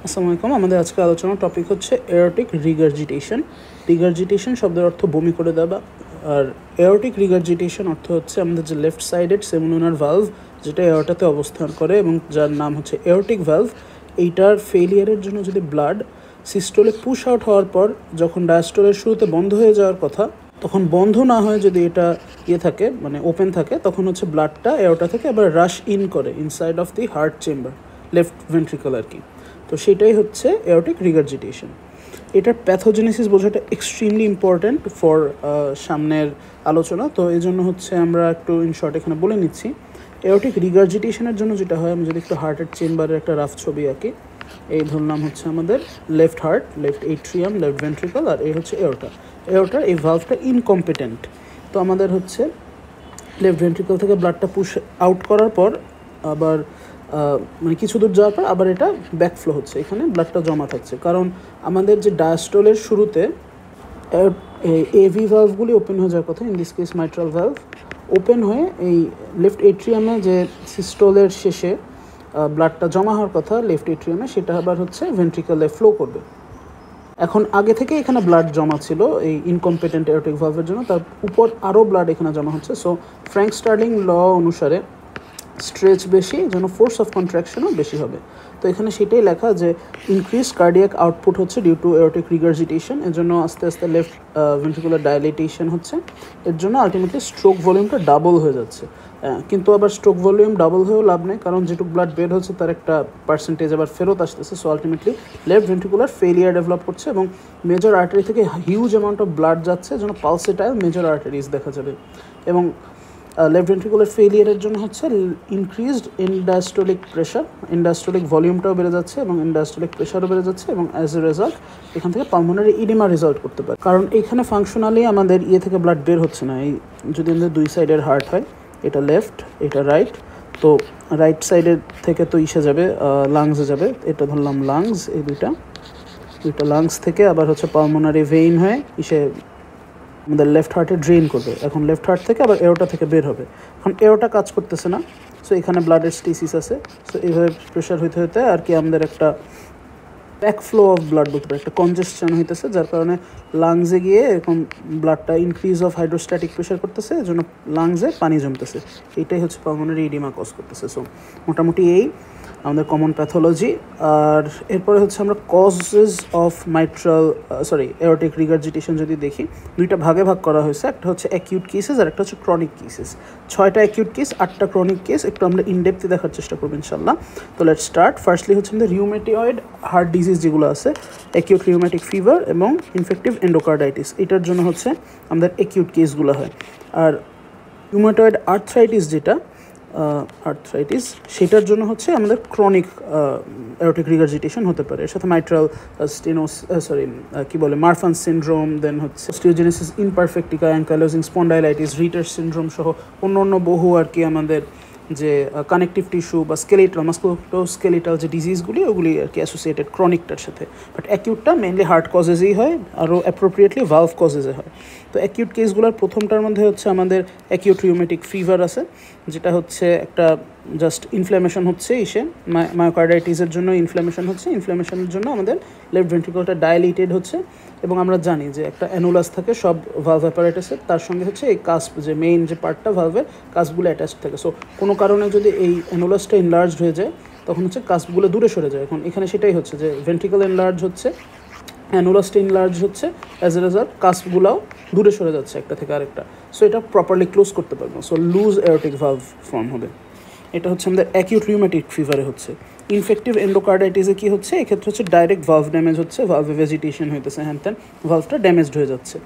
আসসালামু আলাইকুম। আমাদের আজকে আলোচনার টপিক হচ্ছে এরোটিক রিগার্জিটেশন। রিগার্জিটেশন শব্দের অর্থ বমি করে দেওয়া, আর এরোটিক রিগার্জিটেশন অর্থ হচ্ছে আমাদের যে লেফট সাইডেড সেমিলুনার ভালভ যেটা এরোটাতে অবস্থান করে এবং যার নাম হচ্ছে এরোটিক ভালভ, এইটার ফেলিয়ারের জন্য যদি ব্লাড সিস্টোলে পুশ আউট হওয়ার পর যখন ডায়াস্টোলের শুরুতে বন্ধ হয়ে যাওয়ার কথা, তখন বন্ধ না হয়ে যদি এটা থাকে মানে ওপেন থাকে, তখন হচ্ছে ব্লাডটা এরোটা থেকে আবার রাশ ইন করে inside of the heart chamber, left ventricle আর কি। তো সেটাই হচ্ছে এরোটিক রিগার্জিটেশন। এটার প্যাথোজেনেসিস বোঝাটা এক্সট্রিমলি ইম্পর্ট্যান্ট ফর সামনের আলোচনা। তো এই জন্য হচ্ছে আমরা একটু ইন শর্ট এখানে বলে নিচ্ছি। এরোটিক রিগার্জিটেশনের জন্য যেটা হয়, আমি যদি একটু হার্টের চেম্বারের একটা রাফ ছবি আঁকি, এই ধরলাম হচ্ছে আমাদের left heart, left atrium, left ventricle, আর এই হচ্ছে এরোটা। এরোটার এই ভালভটা ইনকম্পিটেন্ট। তো আমাদের হচ্ছে লেফট ভেন্ট্রিকল থেকে ব্লাডটা পুশ আউট করার পর আবার মানে কিছু দূর যাওয়ার পর আবার এটা ব্যাকফ্লো হচ্ছে, এখানে ব্লাডটা জমা থাকছে। কারণ আমাদের যে ডায়াস্টোলের শুরুতে এভি ভালভগুলি ওপেন হয়ে যাওয়ার কথা, in this case mitral valve open হয়ে এই লেফট এট্রিয়ামে যে সিস্টোলের শেষে ব্লাডটা জমা হওয়ার কথা লেফট এট্রিয়ামে, সেটা আবার হচ্ছে ভেন্ট্রিকলে ফ্লো করবে। এখন আগে থেকে এখানে ব্লাড জমা ছিল এই ইনকম্পিটেন্ট এরোটিক ভালভের জন্য, তার উপর আরও ব্লাড এখানে জমা হচ্ছে। সো ফ্র্যাঙ্ক স্টার্লিং ল অনুসারে স্ট্রেচ বেশি যেন ফোর্স অফ কন্ট্রাকশনও বেশি হবে। তো এখানে সেটাই লেখা যে ইনক্রিজ কার্ডিয়াক আউটপুট হচ্ছে ডিউ টু এরোটিক রিগার্জিটেশন, এর জন্য আস্তে আস্তে লেফট ভেন্ট্রিকুলার ডাইলেটেশন হচ্ছে, এর জন্য আলটিমেটলি স্ট্রোক ভলিউমটা ডাবল হয়ে যাচ্ছে। কিন্তু আবার স্ট্রোক ভলিউম ডাবল হয়েও লাভ নেই, কারণ যেটুকু ব্লাড বের হচ্ছে তার একটা পার্সেন্টেজ আবার ফেরত আসতেছে। So ultimately left ventricular failure develop করছে এবং মেজর আর্টারি থেকে হিউজ অ্যামাউন্ট অফ ব্লাড যাচ্ছে, যেন পালসেটাইল মেজর আর্টারিজ দেখা যাবে। এবং লেফট ভেন্ট্রিকুলার ফেলিয়ারের জন্য হচ্ছে ইনক্রিজড ইনডায়াস্টোলিক প্রেশার, ইনডায়াস্টোলিক ভলিউমটাও বেড়ে যাচ্ছে এবং ইনডায়াস্টোলিক প্রেশারও বেড়ে যাচ্ছে, এবং অ্যাজ এ রেজাল্ট এখান থেকে পালমোনারি ইডিমা রেজাল্ট করতে পারে। কারণ এইখানে ফাংশনালি আমাদের থেকে ব্লাড বের হচ্ছে না। এই যদি আমাদের দুই সাইডের হার্ট হয়, এটা লেফট এটা রাইট, তো রাইট সাইডের থেকে তো যাবে লাংসে যাবে, এটা ধরলাম লাংস, এই দুইটা লাংস থেকে আবার হচ্ছে পালমোনারি ভেইন হয়ে আমাদের লেফট হার্টে ড্রেন করবে। এখন লেফট হার্ট থেকে আবার এরোটা থেকে বের হবে। এখন এরোটা কাজ করতেছে না, সো এখানে ব্লাডের স্টেসিস আছে। সো এইভাবে প্রেশার হইতে হইতে আর কি আমাদের একটা ব্যাকফ্লো অফ ব্লাড বলতে পারে, একটা কনজেশন হইতেছে, যার কারণে লাংসে গিয়ে এরকম ব্লাডটা ইনক্রিজ অফ হাইড্রোস্ট্যাটিক প্রেশার করতেছে, এর জন্য লাংসে পানি জমতেছে। এইটাই হচ্ছে পালমোনারি ইডিমা কজ করতেছে। সো মোটামুটি এই আমাদের কমন প্যাথোলজি। আর এরপরে হচ্ছে আমরা কজেস অফ এরোটিক রিগার্জিটেশন যদি দেখি, দুইটা ভাগে ভাগ করা হয়েছে। একটা হচ্ছে অ্যাকিউট কেসেস আর একটা হচ্ছে ক্রনিক কেসেস। 6টা অ্যাকিউট কেস, 8টা ক্রনিক কেস। একটু আমরা ইনডেপথে দেখার চেষ্টা করবো ইনশাল্লাহ। তো লেটস স্টার্ট। ফার্স্টলি হচ্ছে আমাদের রিউমেটয়েড হার্ট ডিজিজ যেগুলো আছে, অ্যাকিউট রিউমেটিক ফিভার এবং ইনফেক্টিভ এন্ডোকার্ডাইটিস, এটার জন্য হচ্ছে আমাদের অ্যাকিউট কেসগুলো হয়। আর রিউমেটয়েড আর্থ্রাইটিস যেটা সেটার জন্য হচ্ছে আমাদের ক্রনিক এরোটিক রিগার্জিটেশন হতে পারে। এর সাথে মাইট্রাল মারফান সিনড্রোম, দেন হচ্ছে অস্টিওজেনেসিস ইমপারফেক্টিকা, অ্যাঙ্কাইলোজিং স্পন্ডাইলাইটিস, রিটার সিনড্রোম সহ অন্য বহু আর কি আমাদের যে কানেকটিভ টিস্যু বা স্কেলেটাল মাস্কুলোস্কেলেটাল যে ডিজিজগুলি, ওগুলি আর কি অ্যাসোসিয়েটেড ক্রনিকটার সাথে। বাট অ্যাকিউটটা মেনলি হার্ট কজেসেই হয়, আরও অ্যাপ্রোপ্রিয়েটলি ভালভ কজেসে হয়। তো অ্যাকিউট কেসগুলোর প্রথমটার মধ্যে হচ্ছে আমাদের অ্যাকিউট রিউমেটিক ফিভার আছে, যেটা হচ্ছে একটা জাস্ট ইনফ্ল্যামেশন হচ্ছে মায়োকার্ডাইটিসের জন্য ইনফ্ল্যামেশন হচ্ছে। ইনফ্ল্যামেশনের জন্য আমাদের লেফট ভেন্ট্রিকলটা ডাইলেটেড হচ্ছে, এবং আমরা জানি যে একটা অ্যানুলাস থাকে সব ভালভ অ্যাপারেটাসের, তার সঙ্গে হচ্ছে এই কাস্প যে মেইন যে পার্টটা ভালভের, কাস্পগুলো অ্যাটাচ থাকে। সো কোনো কারণে যদি এই অ্যানুলাসটা এনলার্জড হয়ে যায়, তখন হচ্ছে কাস্পগুলো দূরে সরে যায়। এখন এখানে সেটাই হচ্ছে যে ভেন্ট্রিকল এনলার্জ হচ্ছে, অ্যানুলাসটা এনলার্জ হচ্ছে, অ্যাজ এ রেজাল্ট কাস্পগুলোও দূরে সরে যাচ্ছে একটা থেকে আরেকটা। সো এটা প্রপারলি ক্লোজ করতে পারবো, so loose aortic valve form হবে। এটা হচ্ছে আমাদের অ্যাকিউট রিউমেটিক ফিভারে হচ্ছে। ইনফেক্টিভ এন্ডোকার্ডাইটিসে কী হচ্ছে, এক্ষেত্রে হচ্ছে ডাইরেক্ট ভালভ ড্যামেজ হচ্ছে, ভালভে ভেজিটেশন হইতেছে, হ্যান ভালভটা ড্যামেজড হয়ে যাচ্ছে।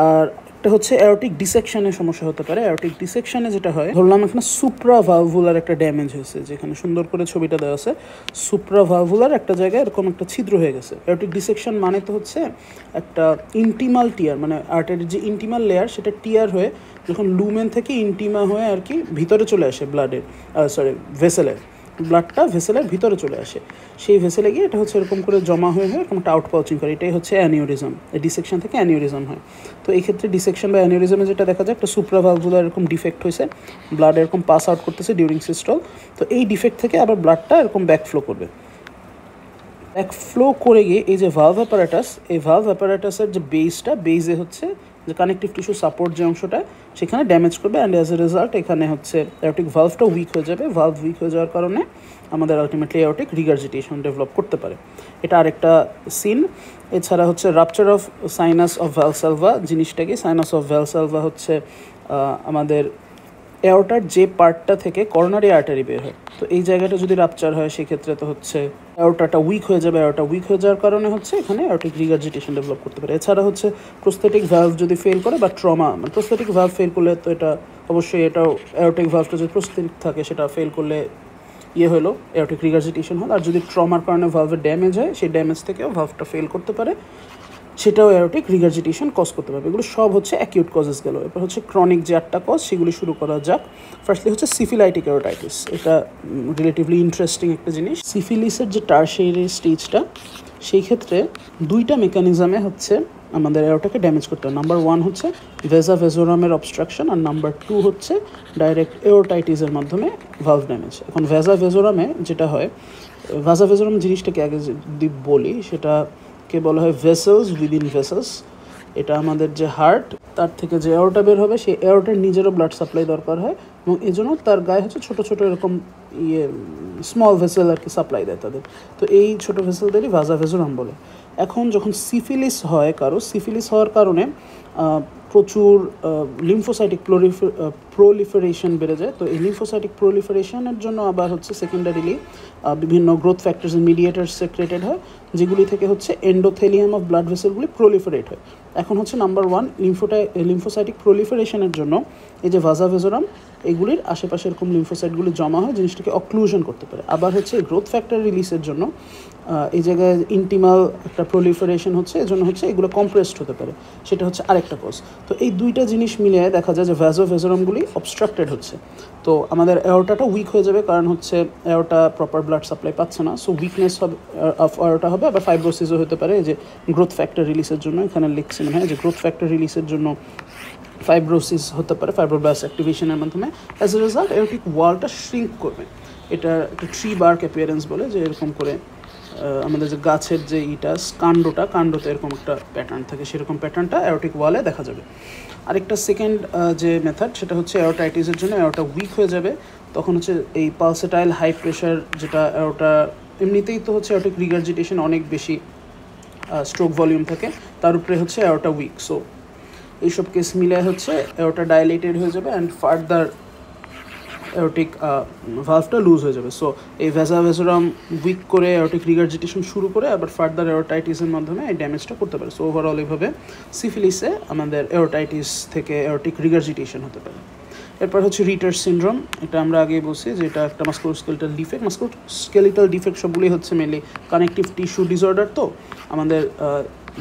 আর একটা হচ্ছে এরোটিক ডিসেকশনের সমস্যা হতে পারে। এরোটিক ডিসেকশনে যেটা হয়, ধরলাম এখানে সুপ্রা ভালভুলার একটা ড্যামেজ হয়েছে, যেখানে সুন্দর করে ছবিটা দেওয়া আছে, সুপ্রা ভালভুলার একটা জায়গায় এরকম একটা ছিদ্র হয়ে গেছে। এরোটিক ডিসেকশন মানে তো হচ্ছে একটা ইন্টিমাল টিয়ার, মানে আর্টারির যে ইন্টিমাল লেয়ার সেটা টিয়ার হয়ে যখন লুমেন থেকে ইন্টিমা হয়ে আর কি ভিতরে চলে আসে ভেসেলের, ব্লাডটা ভেসেলের ভিতরে চলে আসে, সেই ভেসেলে গিয়ে এটা হচ্ছে এরকম করে জমা হয়ে এরকম একটা আউটপাউচিং করে, এটাই হচ্ছে অ্যানিউরিজম। এই ডিসেকশন থেকে অ্যানিউরিজম হয়। তো এই ক্ষেত্রে ডিসেকশন বা অ্যানিউরিজমে যেটা দেখা যায়, একটা সুপ্রাভালভুলার এরকম ডিফেক্ট হয়েছে, ব্লাড এরকম পাস আউট করতেছে ডিউরিং সিস্টল। তো এই ডিফেক্ট থেকে আবার ব্লাডটা এরকম ব্যাকফ্লো করবে। ব্যাকফ্লো করে গিয়ে এই যে ভালভ অ্যাপারেটাস, এই ভালভ অ্যাপারেটাসের যে বেজে হচ্ছে যে কানেকটিভ টিস্যু সাপোর্ট যে অংশটা সেখানে ড্যামেজ করবে, অ্যান্ড অ্যাজ এ রেজাল্ট এখানে হচ্ছে এওরটিক ভালভটা উইক হয়ে যাবে। ভালভ উইক হয়ে যাওয়ার কারণে আমাদের আলটিমেটলি এওরটিক রিগার্জিটেশন ডেভেলপ করতে পারে। এটা আরেকটা সিন। এছাড়া হচ্ছে রাপচার অফ সাইনাস অফ ভ্যালসালভা জিনিসটাকে, সাইনাস অফ ভ্যালসালভা হচ্ছে আমাদের এওরটার যে পার্টটা থেকে করোনারি আর্টারি বের হয়, তো এই জায়গাটা যদি রাপচার হয় সেক্ষেত্রে তো হচ্ছে এওরটাটা উইক হয়ে যাবে। এওরটা উইক হয়ে যাওয়ার কারণে হচ্ছে এখানে এওরটিক রিগার্জিটেশন ডেভেলপ করতে পারে। এছাড়া হচ্ছে প্রোস্থেটিক ভ্যালভ যদি ফেল করে বা ট্রমা, মানে প্রোস্থেটিক ভ্যালভ ফেল করলে তো এটা অবশ্যই এটাও এওরটিক ভ্যালভটা যদি প্রোস্থেটিক থাকে সেটা ফেল করলে হলো এওরটিক রিগার্জিটেশন হল। আর যদি ট্রমার কারণে ভ্যালভের ড্যামেজ হয় সেই ড্যামেজ থেকেও ভ্যালভটা ফেল করতে পারে, সেটাও এওরটিক রিগার্জিটেশন কজ করতে পারবে। এগুলো সব হচ্ছে অ্যাকিউট কজেস গেল। এরপর হচ্ছে ক্রনিক যে 8টা কজ সেগুলি শুরু করা যাক। ফার্স্টলি হচ্ছে সিফিলাইটিক এওরটাইটিস। এটা রিলেটিভলি ইন্টারেস্টিং একটা জিনিস। সিফিলিসের যে টারশিয়ারি স্টেজটা, সেই ক্ষেত্রে 2টা মেকানিজমে হচ্ছে আমাদের এওরটাকে ড্যামেজ করতে হয়। নাম্বার 1 হচ্ছে ভেজা ভেজোরামের অবস্ট্রাকশন, আর নাম্বার 2 হচ্ছে ডাইরেক্ট এওরটাইটিসের মাধ্যমে ভালভ ড্যামেজ। এখন ভেজা ভেজোরামে যেটা হয়, ভেজা ভেজোরাম জিনিসটাকে আগে যদি বলি, সেটাকে বলা হয় ভেসেলস উইদিন ভেসেলস। এটা আমাদের যে হার্ট, তার থেকে যে এওরটা বের হবে সেই এওরটার নিজেরও ব্লাড সাপ্লাই দরকার হয়, এবং এই জন্য তার গায়ে হচ্ছে ছোটো ছোটো এরকম স্মল ভেসেল আর কি সাপ্লাই দেয় তাদের। তো এই ছোটো ভেসেলদেরই ভাজা ভেজোরাম বলে। এখন যখন সিফিলিস হয় কারো, সিফিলিস হওয়ার কারণে প্রচুর লিম্ফোসাইটিক প্রোলিফারেশন বেড়ে যায়। তো এই লিম্ফোসাইটিক প্রোলিফারেশনের জন্য আবার হচ্ছে সেকেন্ডারিলি বিভিন্ন গ্রোথ ফ্যাক্টরস মিডিয়েটার সেক্রেটেড হয়, যেগুলি থেকে হচ্ছে এন্ডোথেলিয়াম অফ ব্লাড ভেসেলগুলি প্রোলিফারেট হয়। এখন হচ্ছে নাম্বার 1 লিম্ফোসাইটিক প্রোলিফারেশনের জন্য এই যে ভাজা ভেজোরাম, এগুলির আশেপাশে এরকম লিম্ফোসাইটগুলি জমা হয়, জিনিসটাকে অক্লুশন করতে পারে। আবার হচ্ছে গ্রোথ ফ্যাক্টর রিলিজের জন্য এই জায়গায় ইন্টিমাল একটা প্রোলিফারেশন হচ্ছে, এজন্য হচ্ছে এগুলো কম্প্রেসড হতে পারে, সেটা হচ্ছে আরেকটা কজ। তো এই 2টা জিনিস মিলিয়ে দেখা যায় যে ভেজোরামগুলি অবস্ট্রাক্টেড হচ্ছে। তো আমাদের এওরটাটা উইক হয়ে যাবে, কারণ হচ্ছে এওরটা প্রপার ব্লাড সাপ্লাই পাচ্ছে না। সো উইকনেস হবে অফ এওরটা হবে, আবার ফাইব্রোসিসও হতে পারে। যে গ্রোথ ফ্যাক্টর রিলিজের জন্য এখানে লিখছি মনে হয় যে গ্রোথ ফ্যাক্টর রিলিজের জন্য ফাইব্রোসিস হতে পারে, ফাইব্রোব্লাস্ট অ্যাক্টিভেশনের মাধ্যমে। অ্যাজ এ রেজাল্ট এওরটিক ওয়ালটা শ্রিঙ্ক করবে। এটা একটা ট্রি বার্ক অ্যাপিয়ারেন্স বলে, যে এরকম করে আমাদের যে গাছের যে কাণ্ডতে এরকম একটা প্যাটার্ন থাকে, সেরকম প্যাটার্নটা এওরটিক ওয়ালে দেখা যাবে। আরেকটা সেকেন্ড যে মেথড, সেটা হচ্ছে এওরটাইটিসের জন্য এওরটা উইক হয়ে যাবে, তখন হচ্ছে এই পালসেটাইল হাই প্রেশার, যেটা এওরটা এমনিতেই তো হচ্ছে এওরটিক রিগার্জিটেশন অনেক বেশি স্ট্রোক ভলিউম থাকে, তার উপরে হচ্ছে এওরটা উইক। সো এইসব কেস মিলে হচ্ছে এওরটা ডাইলেটেড হয়ে যাবে, অ্যান্ড ফার্দার এওরটিক ভালভটা লুজ হয়ে যাবে। সো এই ভেজা ভেজোরাম উইক করে এওরটিক রিগার্জিটেশন শুরু করে আবার ফার্দার এওরটাইটিসের মাধ্যমে এই ড্যামেজটা করতে পারে। সো ওভারঅল এইভাবে সিফিলিসে আমাদের এওরটাইটিস থেকে এওরটিক রিগার্জিটেশন হতে পারে। এরপর হচ্ছে রিটার সিনড্রোম। এটা আমরা আগেই বলছি যে এটা একটা মাস্কুলোস্কেলিটাল ডিফেক্ট। মাস্কুলোস্কেলিটাল ডিফেক্ট সবগুলি হচ্ছে মেনলি কানেকটিভ টিস্যু ডিসঅর্ডার। তো আমাদের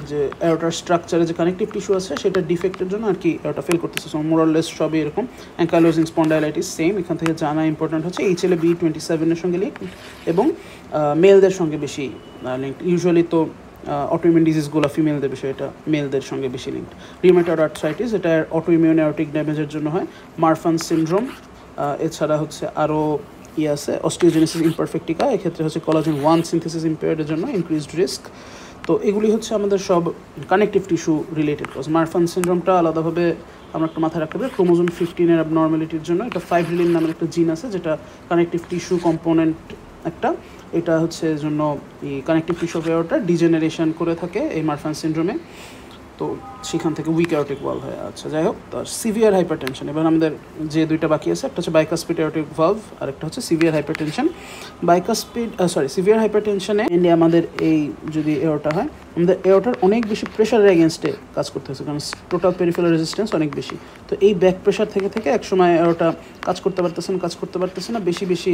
যে এওরটার স্ট্রাকচারে যে কানেকটিভ টিস্যু আছে সেটা ডিফেক্টের জন্য আর কি এওরটা ফেল করতেছে। সো মোরাললেস সবই এরকম। Ankylosing spondylitis same. এখান থেকে জানা ইম্পর্ট্যান্ট হচ্ছে HLA-B27 সঙ্গে লিঙ্ক, এবং মেলদের সঙ্গে বেশি লিঙ্ক। ইউজুয়ালি তো অটোইমিউন ডিজিজগুলো ফিমেলদের বিষয়, এটা মেলদের সঙ্গে বেশি লিঙ্কড। রিউমেটয়েড আর্থ্রাইটিস, এটা অটোইমিউন এওরটিক ড্যামেজের জন্য হয়। মারফান সিনড্রোম, এছাড়া হচ্ছে আরও আছে অস্টিওজেনেসিস ইমপারফেক্টিকা, এক্ষেত্রে হচ্ছে কোলাজেন 1 সিনথেসিস ইম্পেয়ার্ডের জন্য ইনক্রিজড রিস্ক। তো এগুলি হচ্ছে আমাদের সব connective tissue related cause. Marfan সিনড্রোমটা আলাদাভাবে আমরা একটা মাথায় রাখতে হবে, ক্রোমোজোম 15 অ্যাবনর্মালিটির জন্য। এটা ফাইব্রিলিন নামের একটা জিন আছে, যেটা কানেকটিভ টিস্যু কম্পোনেন্ট একটা। এটা হচ্ছে জন্য এই কানেকটিভ টিস্যু অফ এওরটা ডিজেনারেশন করে থাকে এই মারফান সিনড্রোমে, তো সেখান থেকে উইক এওরটিক ভালভ হয়। আচ্ছা, যাই হোক, তো সিভিয়ার হাইপারটেনশন। এবার আমাদের যে 2টা বাকি আছে, একটা হচ্ছে বাইকাসপিড এওরটিক ভালভ, আর একটা হচ্ছে সিভিয়ার হাইপারটেনশন। সিভিয়ার হাইপারটেনশনে মেনলি আমাদের এই যদি এওরটা হয়, আমাদের এওরটার অনেক বেশি প্রেশারের এগেনস্টে কাজ করতে হচ্ছে, কারণ টোটাল পেরিফেরাল রেজিস্ট্যান্স অনেক বেশি। তো এই ব্যাক প্রেশার থেকে একসময় এওরটা কাজ করতে পারতেছে না, বেশি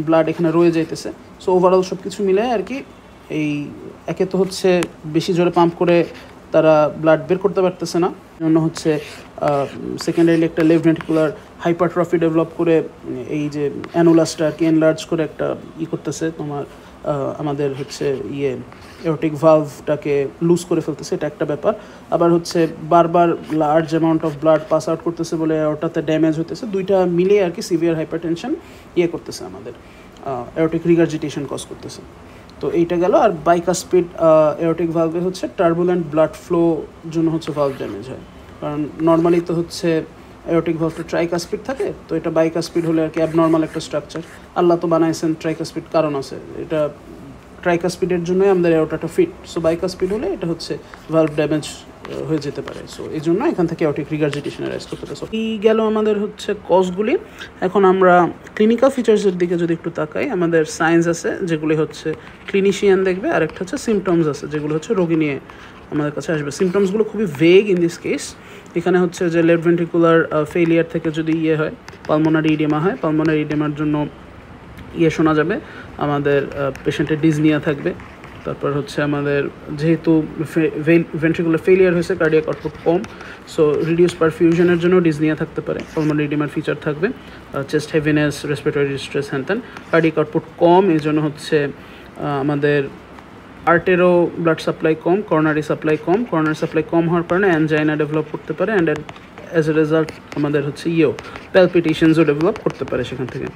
ব্লাড এখানে রয়ে যাইতেছে। সো ওভারঅল সব কিছু মিলে আর কি, এই একে তো হচ্ছে বেশি জোরে পাম্প করে তারা ব্লাড বের করতে পারতেছে না, জন্য হচ্ছে সেকেন্ডারিলি একটা লেফট ভেন্ট্রিকুলার হাইপারট্রফি ডেভেলপ করে এই যে অ্যানুলাসটা আর কি এনলার্জ করে একটা করতেছে তোমার আমাদের হচ্ছে এওরটিক ভালভটাকে লুজ করে ফেলতেছে, এটা একটা ব্যাপার। আবার হচ্ছে বারবার large amount of blood pass out করতেছে বলে ওটাতে ড্যামেজ হতেছে। 2টা মিলে আর কি সিভিয়ার হাইপারটেনশন করতেছে আমাদের এওরটিক রিগার্জিটেশন কজ করতেছে। তো এইটা গেল। আর বাইকাসপিড এওরটিক ভালভে হচ্ছে টার্বুলেন্ট ব্লাড ফ্লো জন্য হচ্ছে ভালভ ড্যামেজ হয়, কারণ নর্মালি তো হচ্ছে এওরটিক ভালভটা ট্রাইকাসপিড থাকে, তো এটা বাইকাসপিড হলে আর কি অ্যাবনর্মাল একটা স্ট্রাকচার। আল্লাহ তো বানাইছেন ট্রাইকাসপিড, কারণ আছে, এটা ট্রাইকাসপিডের জন্যই আমাদের এওরটাটা ফিট। সো বাইকাসপিড হলে এটা হচ্ছে ভালভ ড্যামেজ হয়ে যেতে পারে। সো এই জন্য এখান থেকে এওরটিক রিগার্জিটেশনের রাইজ করতে পারে। সো এই গেল আমাদের হচ্ছে কজগুলি। এখন আমরা ক্লিনিক্যাল ফিচার্সের দিকে যদি একটু তাকাই, আমাদের সায়েন্স আছে যেগুলি হচ্ছে ক্লিনিশিয়ান দেখবে, আর একটা হচ্ছে সিমটমস আছে যেগুলো হচ্ছে রোগী নিয়ে আমাদের কাছে আসবে। সিমটমসগুলো খুবই ভেগ ইন দিস কেস। এখানে হচ্ছে যে লেফট ভেন্ট্রিকুলার ফেলিয়ার থেকে যদি হয়, পালমোনারি ইডেমা হয়, পালমোনারি ইডেমার জন্য শোনা যাবে, আমাদের পেশেন্টের ডিজনিয়া থাকবে। তারপর হচ্ছে আমাদের যেহেতু ভেন্ট্রিকুলার ফেলিয়ার হয়েছে, কার্ডিয়াক আউটপুট কম, সো রিডিউস পারফিউশনের জন্য ডিজনিয়া থাকতে পারে, পালমোনারি ইডেমার ফিচার থাকবে, চেস্ট হেভিনেস, রেসপিরেটরি ডিস্ট্রেস, হ্যান, কার্ডিয়াক আউটপুট কম, এই জন্য হচ্ছে আমাদের আর্টেরও ব্লাড সাপ্লাই কম, করোনারি সাপ্লাই কম, করোনারি সাপ্লাই কম হওয়ার কারণে অ্যানজাইনা ডেভেলপ করতে পারে, অ্যান্ড অ্যাজ এ রেজাল্ট আমাদের হচ্ছে প্যালপিটেশনসও ডেভেলপ করতে পারে। সেখান থেকে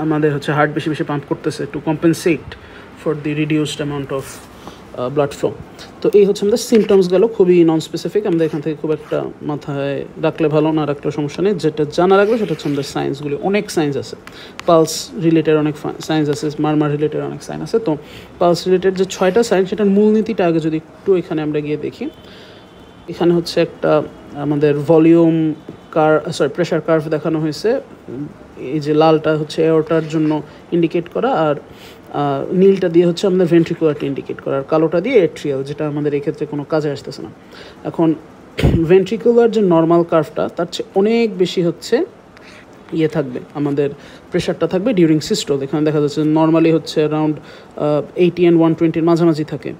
আমাদের হচ্ছে হার্ট বেশি বেশি পাম্প করতেছে to compensate for the reduced amount of blood flow. তো এই হচ্ছে আমাদের সিমটমস গেল, খুবই নন স্পেসিফিক, আমাদের এখান থেকে খুব একটা মাথায় রাখলে ভালো, না রাখলেও সমস্যা নেই। যেটা জানা রাখবে সেটা হচ্ছে আমাদের সায়েন্সগুলি, অনেক সায়েন্স আছে, পালস রিলেটেড অনেক সায়েন্স আছে, মারমার রিলেটেড অনেক সায়েন্স আছে। তো পালস রিলেটেড যে 6টা সায়েন্স, সেটার মূলনীতিটা আগে যদি একটু এখানে আমরা গিয়ে দেখি। এখানে হচ্ছে একটা আমাদের ভলিউম প্রেশার কার্ভ দেখানো হয়েছে। এই যে লালটা হচ্ছে এওরটার জন্য ইন্ডিকেট করা, আর নীলটা দিয়ে হচ্ছে আমাদের ভেন্ট্রিকুলারটা ইন্ডিকেট করা, আর কালোটা দিয়ে এট্রিয়াল, যেটা আমাদের এক্ষেত্রে কোনো কাজে আসতেছে না। এখন ভেন্ট্রিকুলার যে নর্মাল কার্ভটা, তার চেয়ে অনেক বেশি হচ্ছে থাকবে, আমাদের প্রেশারটা থাকবে ডিউরিং সিস্টোল। এখানে দেখা যাচ্ছে নর্মালি হচ্ছে অ্যারাউন্ড 80 and 120 মাঝামাঝি থাকে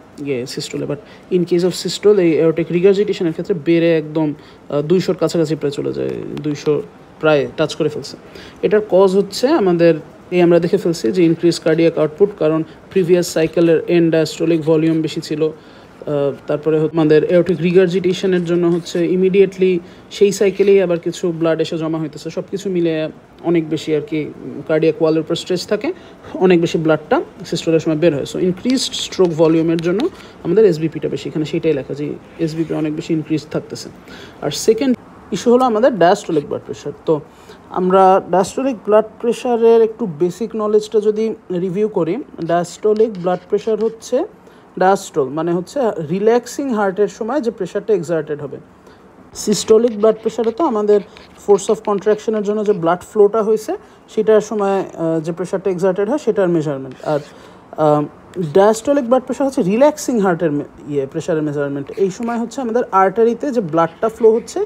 সিস্টোলে, but in case of systole এই এওরটিক রিগার্জিটেশনের ক্ষেত্রে বেড়ে একদম 200-র কাছাকাছি প্রায় চলে যায়, 200 প্রায় টাচ করে ফেলছে। এটার কজ হচ্ছে আমাদের আমরা দেখে ফেলছি যে ইনক্রিজ কার্ডিয়াক আউটপুট, কারণ প্রিভিয়াস সাইকেলের এন্ড ডায়াস্টোলিক ভলিউম বেশি ছিল। তারপরে আমাদের এওরটিক রিগার্জিটেশনের জন্য হচ্ছে ইমিডিয়েটলি সেই সাইকেলেই আবার কিছু ব্লাড এসে জমা হইতেছে, সব কিছু মিলে অনেক বেশি আর কি কার্ডিয়াক ওয়ালের উপর স্ট্রেস থাকে, অনেক বেশি ব্লাডটা সিস্টোলের সময় বের হয়। সো ইনক্রিজড স্ট্রোক ভলিউমের জন্য আমাদের এসবিপিটা বেশি, এখানে সেটাই লেখা যে এসবিপি অনেক বেশি ইনক্রিজ থাকতেছে। আর সেকেন্ড ইস্যু হলো আমাদের ডায়াস্টোলিক ব্লাড প্রেশার। তো আমরা ডায়াস্টোলিক ব্লাড প্রেশারের একটু বেসিক নলেজটা যদি রিভিউ করি, ডায়াস্টোলিক ব্লাড প্রেশার হচ্ছে, ডায়াস্টোল মানে হচ্ছে রিল্যাক্সিং হার্টের সময় যে প্রেশারটা এক্সার্টেড হবে। সিস্টোলিক ব্লাড প্রেশারে তো আমাদের ফোর্স অফ কন্ট্রাকশনের জন্য যে ব্লাড ফ্লোটা হয়েছে সেটার সময় যে প্রেশারটা এক্সার্টেড হয় সেটার মেজারমেন্ট। আর ডায়াস্টোলিক ব্লাড প্রেশার হচ্ছে রিল্যাক্সিং হার্টের প্রেশারের মেজারমেন্ট। এই সময় হচ্ছে আমাদের আর্টারিতে যে ব্লাডটা ফ্লো হচ্ছে,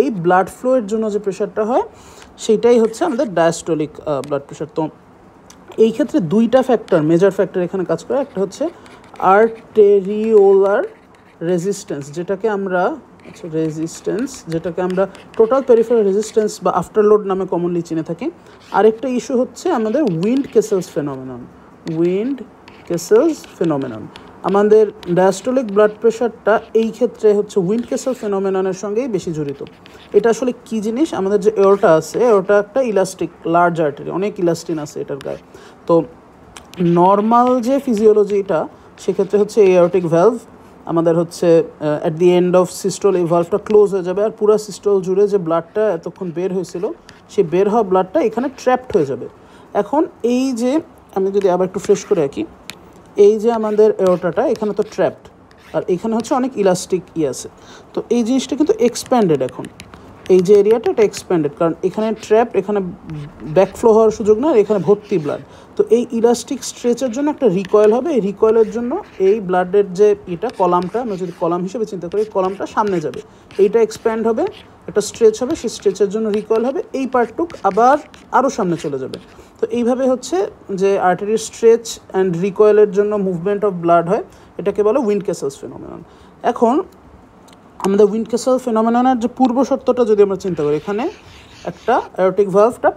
এই ব্লাড ফ্লোয়ের জন্য যে প্রেশারটা হয় সেইটাই হচ্ছে আমাদের ডায়াস্টোলিক ব্লাড প্রেশার। তো এই ক্ষেত্রে দুইটা ফ্যাক্টর, মেজর ফ্যাক্টর এখানে কাজ করে। একটা হচ্ছে আর্টেরিওলার রেজিস্ট্যান্স, যেটাকে আমরা টোটাল পেরিফেরাল রেজিস্ট্যান্স বা আফটারলোড নামে কমনলি চিনে থাকি। আরেকটা ইস্যু হচ্ছে আমাদের উইন্ড কেসেলস ফেনোমেনন। আমাদের ডায়াস্টোলিক ব্লাড প্রেশারটা এই ক্ষেত্রে হচ্ছে উইন্ড কেসেল ফেনোমেননের সঙ্গেই বেশি জড়িত। এটা আসলে কী জিনিস, আমাদের যে এওরটা আছে, এওরটা একটা ইলাস্টিক লার্জ আর্টারি, অনেক ইলাস্টিন আছে এটার গায়ে। তো নর্মাল যে ফিজিওলজিটা, সেক্ষেত্রে হচ্ছে এওরটিক ভ্যালভ আমাদের হচ্ছে at the end of systole এই ভালভটা ক্লোজ হয়ে যাবে, আর পুরো সিস্টোল জুড়ে যে ব্লাডটা এতক্ষণ বের হয়েছিল, সেই বের হওয়া ব্লাডটা এখানে ট্র্যাপড হয়ে যাবে। এখন এই যে আমি যদি আবার একটু ফ্রেশ করে রাখি, এই যে আমাদের এওরটাটা এখানে তো ট্র্যাপড, আর এখানে হচ্ছে অনেক ইলাস্টিক আছে। তো এই জিনিসটা কিন্তু এক্সপ্যান্ডেড, এখন এই যে এরিয়াটা এটা এক্সপ্যান্ডেড, কারণ এখানে ট্র্যাপড, এখানে ব্যাকফ্লো হওয়ার সুযোগ না, এখানে ভর্তি ব্লাড। তো এই ইলাস্টিক স্ট্রেচের জন্য একটা রিকয়েল হবে, এই রিকয়েলের জন্য এই ব্লাডের যে কলামটা, আমরা যদি কলাম হিসেবে চিন্তা করি, কলামটা সামনে যাবে, এইটা এক্সপ্যান্ড হবে, একটা স্ট্রেচ হবে, সেই স্ট্রেচের জন্য রিকয়েল হবে, এই পার্টটুক আবার আরও সামনে চলে যাবে। তো এইভাবে হচ্ছে যে আর্টারির স্ট্রেচ অ্যান্ড রিকয়েলের জন্য মুভমেন্ট অফ ব্লাড হয়, এটাকে বলে উইন্ড কেসেলস ফেনোমেনন। এখন আমাদের উইন্ড কেসেল ফেনোমেননের যে পূর্ব শর্তটা যদি আমরা চিন্তা করি, এখানে একটা এওরটিক ভালভটা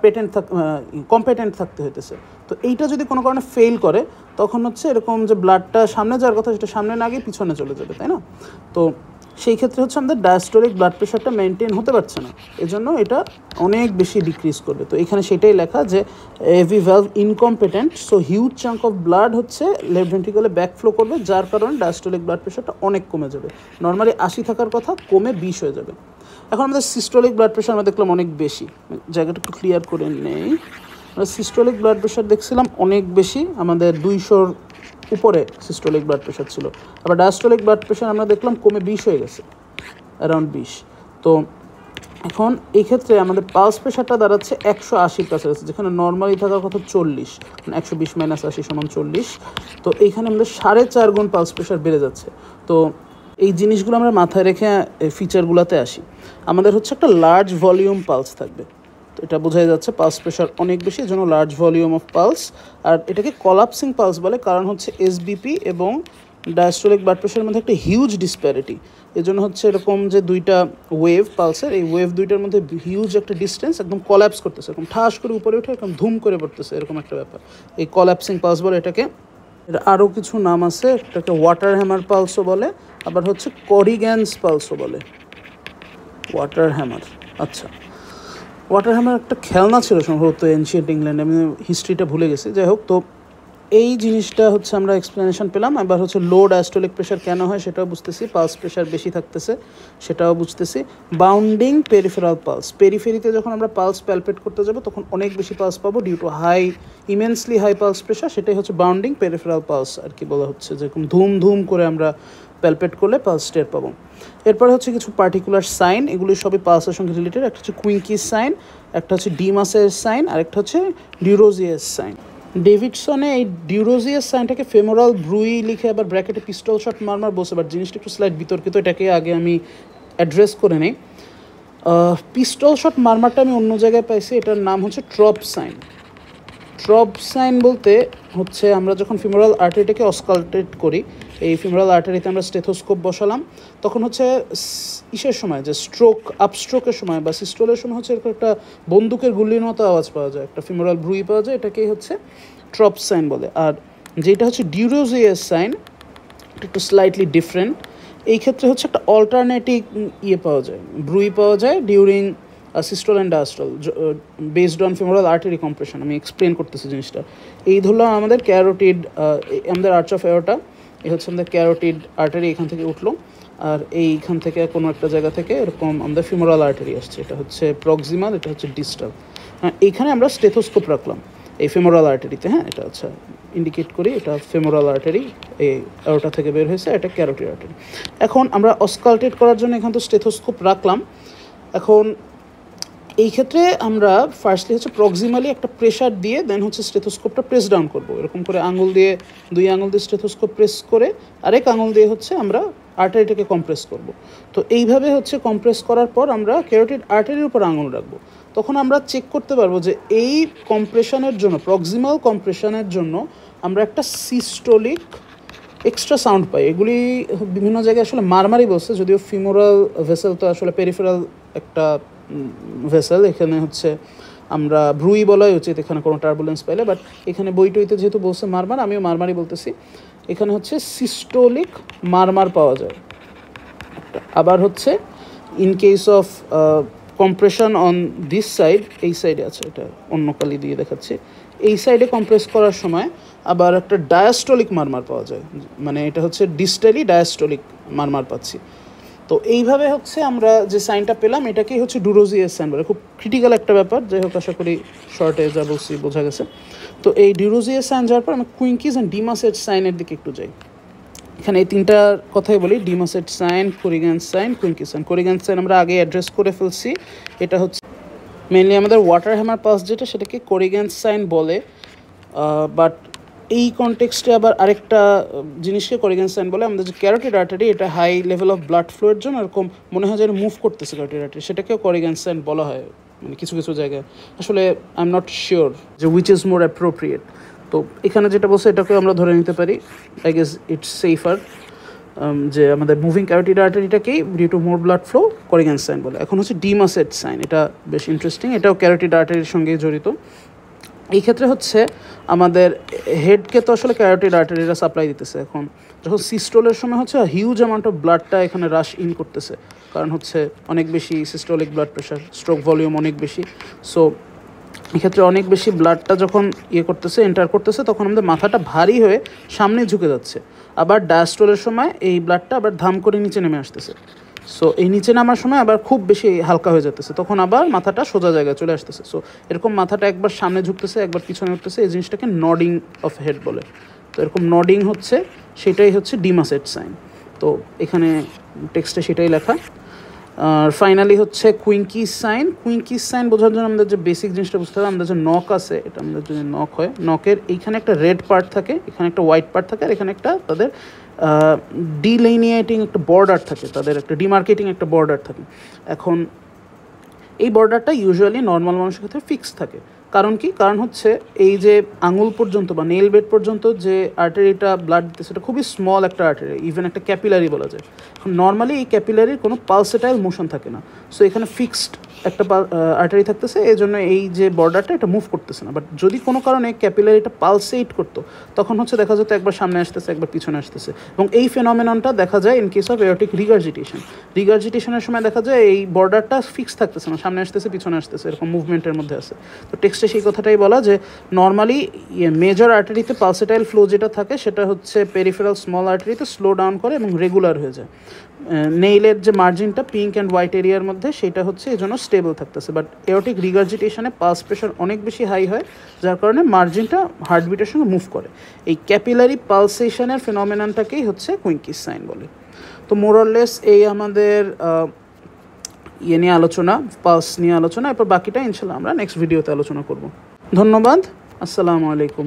কম্পেটেন্ট থাকতে হইতেছে। তো এইটা যদি কোনো কারণে ফেল করে, তখন হচ্ছে এরকম যে ব্লাডটা সামনে যাওয়ার কথা, সেটা সামনে না গিয়ে পিছনে চলে যাবে, তাই না? তো সেই ক্ষেত্রে হচ্ছে আমাদের ডায়াস্টোলিক ব্লাড প্রেশারটা মেনটেন হতে পারছে না, এজন্য এটা অনেক বেশি ডিক্রিজ করবে। তো এখানে সেটাই লেখা যে AV valve incompetent, so huge chunk of blood হচ্ছে লেফট ভেন্ট্রিকলে ব্যাকফ্লো করবে, যার কারণে ডায়াস্টোলিক ব্লাড প্রেশারটা অনেক কমে যাবে। নর্মালি 80 থাকার কথা কমে 20 হয়ে যাবে। এখন আমাদের সিস্টোলিক ব্লাড প্রেশার আমরা দেখলাম অনেক বেশি, জায়গাটা একটু ক্লিয়ার করে নেই। আমরা সিস্টোলিক ব্লাড প্রেশার দেখছিলাম অনেক বেশি, আমাদের 200-র উপরে সিস্টোলিক ব্লাড প্রেশার ছিল। আবার ডায়াস্টোলিক ব্লাড প্রেশার আমরা দেখলাম কমে 20 হয়ে গেছে, অ্যারাউন্ড 20। তো এখন এই ক্ষেত্রে আমাদের পালস প্রেশারটা দাঁড়াচ্ছে 180 কাছাকাছি, যেখানে নর্মালি থাকার কথা 40, 120 - 80 = 40। তো এইখানে আমাদের 4.5 গুণ পালস প্রেশার বেড়ে যাচ্ছে। তো এই জিনিসগুলো আমরা মাথায় রেখে ফিচারগুলোতে আসি। আমাদের হচ্ছে একটা লার্জ ভলিউম পালস থাকবে, তো এটা বোঝাই যাচ্ছে পালস প্রেশার অনেক বেশি, এজন্য লার্জ ভলিউম অফ পালস। আর এটাকে কলাপসিং পালস বলে, কারণ হচ্ছে এসবিপি এবং ডায়াস্টোলিক ব্লাড প্রেশারের মধ্যে একটা হিউজ ডিসপ্যারিটি। এজন্য হচ্ছে এরকম যে দুইটা ওয়েভ পালসের, এই ওয়েভ দুইটার মধ্যে হিউজ একটা ডিস্টেন্স, একদম কলাপস করতেছে, এরকম ঠাস করে উপরে উঠে এরকম ধুম করে পড়তেছে, এরকম একটা ব্যাপার। এই কলাপসিং পালস বলে এটাকে। এর আরও কিছু নাম আছে, এটাকে ওয়াটার হ্যামার পালসও বলে, আবার হচ্ছে করিগ্যান্স পালসও বলে। ওয়াটার হ্যামার, আচ্ছা, ওয়াটার হ্যামার একটা খেলনা ছিল সম্ভবত এনশিয়েন্ট ইংল্যান্ডে, আমি হিস্ট্রিটা ভুলে গেছি। যাই হোক, তো এই জিনিসটা হচ্ছে আমরা এক্সপ্লেনেশন পেলাম। এবার হচ্ছে লো ডায়াস্টোলিক প্রেশার কেন হয় সেটাও বুঝতেছি, পালস প্রেশার বেশি থাকতেছে সেটাও বুঝতেছি। বাউন্ডিং পেরিফেরাল পালস, পেরিফেরিতে যখন আমরা পালস প্যালপেট করতে যাব তখন অনেক বেশি পালস পাবো due to immensely high pulse pressure, সেটাই হচ্ছে বাউন্ডিং পেরিফেরাল পালস আর কি বলা হচ্ছে, যেরকম ধুম ধুম করে আমরা প্যালপেট করলে পালস টের পাবো। এরপরে হচ্ছে কিছু পার্টিকুলার সাইন, এগুলি সবই পালসের সঙ্গে রিলেটেড। একটা হচ্ছে কুইঙ্কিস সাইন, একটা হচ্ছে ডিমাসের সাইন, আর একটা হচ্ছে ডিউরোজিয়াস সাইন। ডেভিডসনে এই ডিউরোজিয়াস সাইনটাকে ফেমোরাল ব্রুই লিখে আবার ব্র্যাকেটে পিস্টল শট মারমার বসে, বাট জিনিসটা একটু স্লাইড বিতর্কিত, এটাকে আগে আমি অ্যাড্রেস করে নিই। পিস্টল শট মারমারটা আমি অন্য জায়গায় পাইছি, এটার নাম হচ্ছে ট্রপ সাইন। ট্রপ সাইন বলতে হচ্ছে আমরা যখন ফিমোরাল আর্টারিটাকে অসকালটেট করি, এই ফিমোরাল আর্টারিতে আমরা স্টেথোস্কোপ বসালাম, তখন হচ্ছে ইসের সময় যে আপস্ট্রোকের সময় বা সিস্টোলের সময় হচ্ছে এরকম একটা বন্দুকের গুলির মতো আওয়াজ পাওয়া যায়, একটা ফিমোরাল ব্রুই পাওয়া যায়, এটাকেই হচ্ছে ট্রপ সাইন বলে। আর যেটা হচ্ছে ডিউরোজিয়াস সাইন, একটু স্লাইটলি ডিফারেন্ট। এই ক্ষেত্রে হচ্ছে একটা অল্টারনেটিভ পাওয়া যায়, ব্রুই পাওয়া যায় during systole and diastole based on femoral artery compression. আমি এক্সপ্লেন করতেছি জিনিসটা। এই ধরলাম আমাদের ক্যারোটিড, আমাদের আর্চ অফ এওর্টা, এই হচ্ছে আমাদের ক্যারোটিড আর্টারি, এখান থেকে উঠলো, আর এইখান থেকে কোনো একটা জায়গা থেকে এরকম আমাদের ফিমোরাল আর্টারি আসছে, এটা হচ্ছে প্রক্সিমাল, এটা হচ্ছে ডিস্টাল। এইখানে আমরা স্টেথোস্কোপ রাখলাম এই ফিমোরাল আর্টারিতে, হ্যাঁ এটা আচ্ছা ইন্ডিকেট করি, এটা ফেমোরাল আর্টারি, এই এওর্টা থেকে বের হয়েছে, এটা ক্যারোটিড আর্টারি। এখন আমরা অসকালটেট করার জন্য এখান তো স্টেথোস্কোপ রাখলাম। এখন এই ক্ষেত্রে আমরা ফার্স্টলি হচ্ছে প্রক্সিমালি একটা প্রেশার দিয়ে দেন হচ্ছে স্টেথোস্কোপটা প্রেস ডাউন করবো, এরকম করে দুই আঙুল দিয়ে স্টেথোস্কোপ প্রেস করে আরেক আঙুল দিয়ে হচ্ছে আমরা আর্টারিটাকে কম্প্রেস করব। তো এইভাবে হচ্ছে কম্প্রেস করার পর আমরা ক্যারোটিড আর্টারির উপর আঙুল রাখবো, তখন আমরা চেক করতে পারবো যে এই কম্প্রেশনের জন্য, প্রক্সিমাল কম্প্রেশনের জন্য আমরা একটা সিস্টোলিক এক্সট্রা সাউন্ড পাই। এগুলি বিভিন্ন জায়গায় আসলে মারমারি বলছে, যদিও ফিমোরাল ভেসেল তো আসলে পেরিফেরাল একটা ভেসেল, এখানে হচ্ছে আমরা ব্রুই বলাই উচিত এখানে কোনো টার্বুলেন্স পাইলে, বাট এখানে বইটইতে যেহেতু বলছে মারমার, আমিও মারমারি বলতেছি। এখানে হচ্ছে সিস্টোলিক মারমার পাওয়া যায়। আবার হচ্ছে in case of compression on this side, এই সাইডে আছে, এটা অন্য কালি দিয়ে দেখাচ্ছি, এই সাইডে কম্প্রেস করার সময় আবার একটা ডায়াস্টোলিক মারমার পাওয়া যায়, মানে এটা হচ্ছে ডিস্টালি ডায়াস্টোলিক মারমার পাচ্ছি। তো এইভাবে হচ্ছে আমরা যে সাইনটা পেলাম এটাকেই হচ্ছে ডিউরোজিয়াস সাইন বলে, খুব ক্রিটিক্যাল একটা ব্যাপার। যাই হোক, আশা করি শর্টে যা বলছি বোঝা গেছে। তো এই ডিউরোজিয়াস সাইন যাওয়ার পর আমি কুইঙ্কিস অ্যান্ড ডিমাসেট সাইনের দিকে একটু যাই। এখানে এই তিনটার কথাই বলি, ডিমাসেট সাইন, কোরিগ্যান্স সাইন, কুইঙ্কিস সাইন। কোরিগ্যান্স সাইন আমরা আগে অ্যাড্রেস করে ফেলছি, এটা হচ্ছে মেনলি আমাদের ওয়াটার হ্যামার পাস যেটা, সেটাকে কোরিগ্যান্স সাইন বলে। বাট এই কনটেক্সটে আবার আরেকটা জিনিসকে কোরিগ্যান্স সাইন বলে। আমাদের যে ক্যারোটিড আর্টারি, এটা হাই লেভেল অফ ব্লাড ফ্লোয়ের জন্য এরকম মনে হয় যেন মুভ করতেছে ক্যারোটিড আর্টারি, সেটাকেও কোরিগ্যান্স সাইন বলা হয় মানে কিছু কিছু জায়গায়। আসলে আই এম নট শিওর যে উইচ ইজ মোর অ্যাপ্রোপ্রিয়েট। তো এখানে যেটা বলছে এটাকেও আমরা ধরে নিতে পারি, আই গেস ইটস সেফার, যে আমাদের মুভিং ক্যারোটিড আর্টারিটাকেই due to more blood flow Corrigan's sign বলে। এখন হচ্ছে ডিমাসেট সাইন, এটা বেশ ইন্টারেস্টিং, এটাও ক্যারোটিড আর্টারির সঙ্গে জড়িত। এই ক্ষেত্রে হচ্ছে আমাদের হেডকে তো আসলে ক্যারোটিড আর্টারিরা সাপ্লাই দিতেছে। এখন যখন সিস্টোলের সময় হচ্ছে হিউজ অ্যামাউন্ট অফ ব্লাডটা এখানে রাশ ইন করতেছে, কারণ হচ্ছে অনেক বেশি systolic blood pressure, stroke volume অনেক বেশি। সো এক্ষেত্রে অনেক বেশি ব্লাডটা যখন করতেছে, এন্টার করতেছে, তখন আমাদের মাথাটা ভারী হয়ে সামনে ঝুঁকে যাচ্ছে। আবার ডায়াস্টোলের সময় এই ব্লাডটা আবার ধাম করে নিচে নেমে আসতেছে। সো এই নিচে নামার সময় আবার খুব বেশি হালকা হয়ে যেতেছে, তখন আবার মাথাটা সোজা জায়গায় চলে আসতেছে। সো এরকম মাথাটা একবার সামনে ঝুঁকতেছে, একবার পিছনে উঠতেছে, এই জিনিসটাকে নডিং অফ হেড বলে। তো এরকম নডিং হচ্ছে, সেটাই হচ্ছে ডিমাসেট সাইন। তো এখানে টেক্সটে সেটাই লেখা। আর ফাইনালি হচ্ছে কুইঙ্কিস সাইন। কুইঙ্কিস সাইন বোঝার জন্য আমাদের যে বেসিক জিনিসটা বুঝতে হবে, আমাদের যে নখ আছে, এটা আমাদের যদি নখ হয়, নখের এইখানে একটা রেড পার্ট থাকে, এখানে একটা হোয়াইট পার্ট থাকে, আর এখানে একটা তাদের ডিলাইনিয়েটিং একটা বর্ডার থাকে, তাদের একটা ডিমার্কেটিং একটা বর্ডার থাকে। এখন এই বর্ডারটা ইউজুয়ালি নর্মাল মানুষের ক্ষেত্রে ফিক্স থাকে। কারণ কি? কারণ হচ্ছে এই যে আঙুল পর্যন্ত বা নেল বেড পর্যন্ত যে আর্টারিটা ব্লাড দিতেছে, সেটা খুবই স্মল একটা আর্টারি, ইভেন একটা ক্যাপিলারি বলা যায়। নর্মালি এই ক্যাপিলারির কোনো পালসেটাইল মোশন থাকে না। সো এখানে ফিক্সড একটা আর্টারি থাকতেছে, এই জন্য এই যে বর্ডারটা এটা মুভ করতেছে না। বাট যদি কোনো কারণে ক্যাপিলারিটা পালসেট করতো, তখন হচ্ছে দেখা যেত একবার সামনে আসতেছে, একবার পিছনে আসতেছে। এবং এই ফেনোমেননটা দেখা যায় in case of aortic regurgitation. রিগার্জিটেশনের সময় দেখা যায় এই বর্ডারটা ফিক্স থাকতেছে না, সামনে আসতেছে, পিছনে আসতেছে, এরকম মুভমেন্টের মধ্যে আছে। তো টেক্সটে সেই কথাটাই বলা যে নর্মালি মেজর আর্টারিতে পালসেটাইল ফ্লো যেটা থাকে, সেটা হচ্ছে পেরিফেরাল স্মল আর্টারিতে স্লো ডাউন করে এবং রেগুলার হয়ে যায়। নেইলের যে মার্জিনটা পিঙ্ক অ্যান্ড হোয়াইট এরিয়ার মধ্যে, সেটা হচ্ছে এই জন্য স্টেবল থাকতেছে। বাট এওরটিক রিগার্জিটেশনে পালস প্রেশার অনেক বেশি হাই হয়, যার কারণে মার্জিনটা হার্টবিটের সঙ্গে মুভ করে। এই ক্যাপিলারি পালসেশনের ফেনোমেননটাকেই হচ্ছে কুইঙ্কিস সাইন বলে। তো মোরলেস এই আমাদের নিয়ে আলোচনা, পালস নিয়ে আলোচনা। এরপর বাকিটা ইনশাল্লাহ আমরা নেক্সট ভিডিওতে আলোচনা করব। ধন্যবাদ। আসসালামু আলাইকুম।